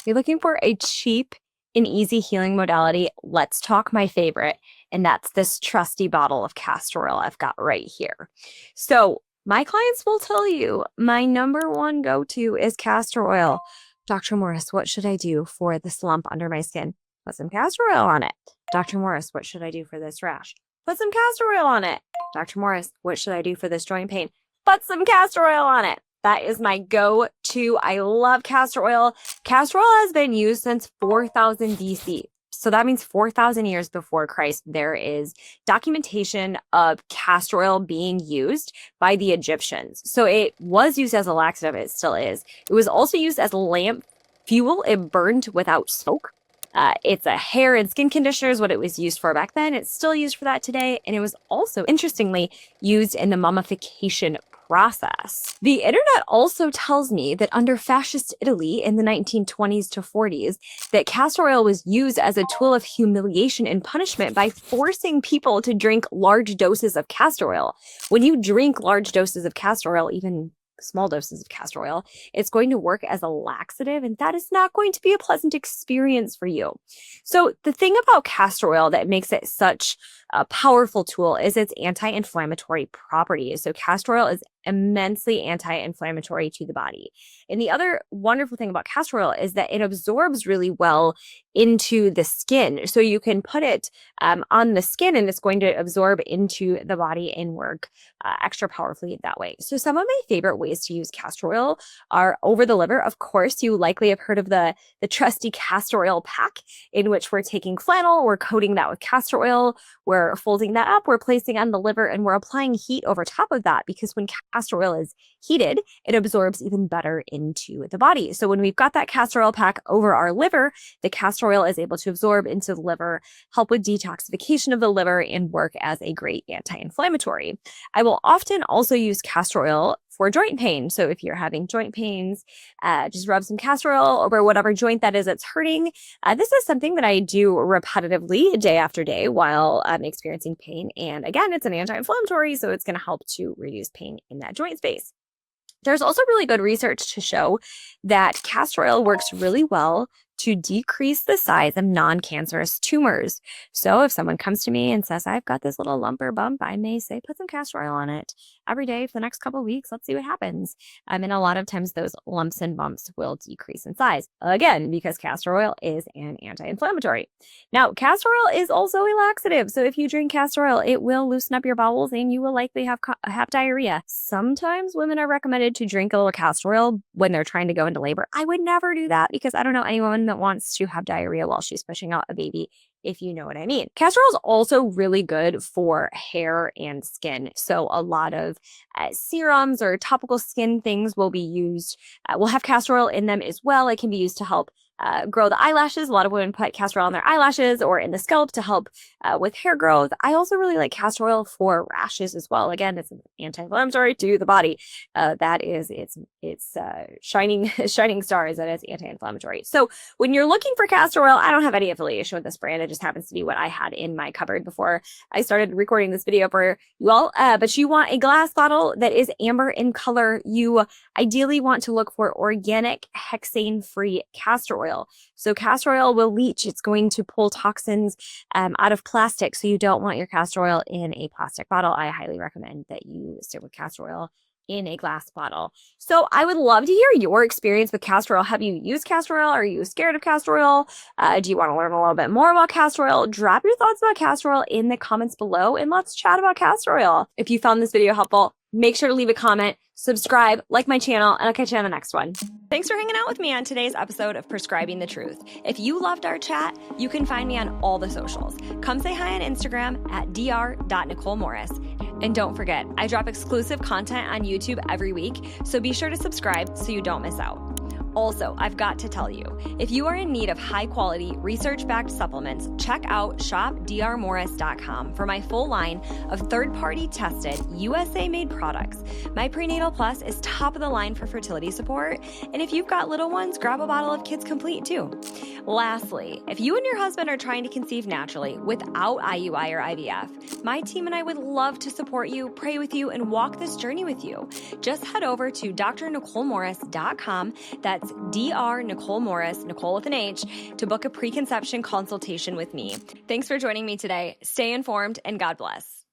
you're looking for a cheap and easy healing modality, let's talk my favorite, and that's this trusty bottle of castor oil I've got right here. So my clients will tell you my number one go-to is castor oil. Dr. Morris, what should I do for this lump under my skin? Put some castor oil on it. Dr. Morris, what should I do for this rash? Put some castor oil on it. Dr. Morris, what should I do for this joint pain? Put some castor oil on it. That is my go-to. I love castor oil. Castor oil has been used since 4000 BC. So that means 4,000 years before Christ, there is documentation of castor oil being used by the Egyptians. So it was used as a laxative. It still is. It was also used as lamp fuel. It burned without smoke. It's a hair and skin conditioner is what it was used for back then. It's still used for that today. And it was also, interestingly, used in the mummification process. The internet also tells me that under fascist Italy in the 1920s to 40s, that castor oil was used as a tool of humiliation and punishment by forcing people to drink large doses of castor oil. When you drink large doses of castor oil, even small doses of castor oil, it's going to work as a laxative, and that is not going to be a pleasant experience for you. So the thing about castor oil that makes it such a powerful tool is its anti-inflammatory properties. So castor oil is immensely anti-inflammatory to the body. And the other wonderful thing about castor oil is that it absorbs really well into the skin. So you can put it on the skin and it's going to absorb into the body and work extra powerfully that way. So some of my favorite ways to use castor oil are over the liver. Of course, you likely have heard of the trusty castor oil pack, in which we're taking flannel, we're coating that with castor oil, we're folding that up, we're placing on the liver, and we're applying heat over top of that, because when castor oil is heated, it absorbs even better into the body. So when we've got that castor oil pack over our liver, the castor oil is able to absorb into the liver, help with detoxification of the liver, and work as a great anti-inflammatory. I will often also use castor oil for joint pain. So if you're having joint pains, just rub some castor oil over whatever joint that is that's hurting. This is something that I do repetitively day after day while I'm experiencing pain. And again, it's an anti-inflammatory, so it's going to help to reduce pain in that joint space. There's also really good research to show that castor oil works really well to decrease the size of non-cancerous tumors. So if someone comes to me and says, I've got this little lump or bump, I may say, put some castor oil on it every day for the next couple of weeks. Let's see what happens. And a lot of times those lumps and bumps will decrease in size. Again, because castor oil is an anti-inflammatory. Now, castor oil is also a laxative. So if you drink castor oil, it will loosen up your bowels and you will likely have diarrhea. Sometimes women are recommended to drink a little castor oil when they're trying to go into labor. I would never do that, because I don't know anyone that wants to have diarrhea while she's pushing out a baby, if you know what I mean. Castor oil is also really good for hair and skin. So a lot of serums or topical skin things will be used, will have castor oil in them as well. It can be used to help grow the eyelashes. A lot of women put castor oil on their eyelashes or in the scalp to help with hair growth. I also really like castor oil for rashes as well. Again, it's an anti-inflammatory to the body. That is its shining star, is that it's anti-inflammatory. So when you're looking for castor oil, I don't have any affiliation with this brand. It just happens to be what I had in my cupboard before I started recording this video for you all. But you want a glass bottle that is amber in color. You ideally want to look for organic, hexane-free castor oil. So castor oil will leach. It's going to pull toxins out of plastic. So you don't want your castor oil in a plastic bottle. I highly recommend that you stick with castor oil in a glass bottle. So I would love to hear your experience with castor oil. Have you used castor oil? Are you scared of castor oil? Do you want to learn a little bit more about castor oil? Drop your thoughts about castor oil in the comments below and let's chat about castor oil. If you found this video helpful, make sure to leave a comment, subscribe, like my channel, and I'll catch you on the next one. Thanks for hanging out with me on today's episode of Prescribing the Truth. If you loved our chat, you can find me on all the socials. Come say hi on Instagram at dr.NicholeMorris. And don't forget, I drop exclusive content on YouTube every week, so be sure to subscribe so you don't miss out. Also, I've got to tell you, if you are in need of high-quality, research-backed supplements, check out shopdrmorris.com for my full line of third-party tested, USA-made products. My Prenatal Plus is top of the line for fertility support, and if you've got little ones, grab a bottle of Kids Complete too. Lastly, if you and your husband are trying to conceive naturally without IUI or IVF, my team and I would love to support you, pray with you, and walk this journey with you. Just head over to drnicholemorris.com. That's That's Dr. Nichole Morris, Nichole with an H, to book a preconception consultation with me. Thanks for joining me today. Stay informed and God bless.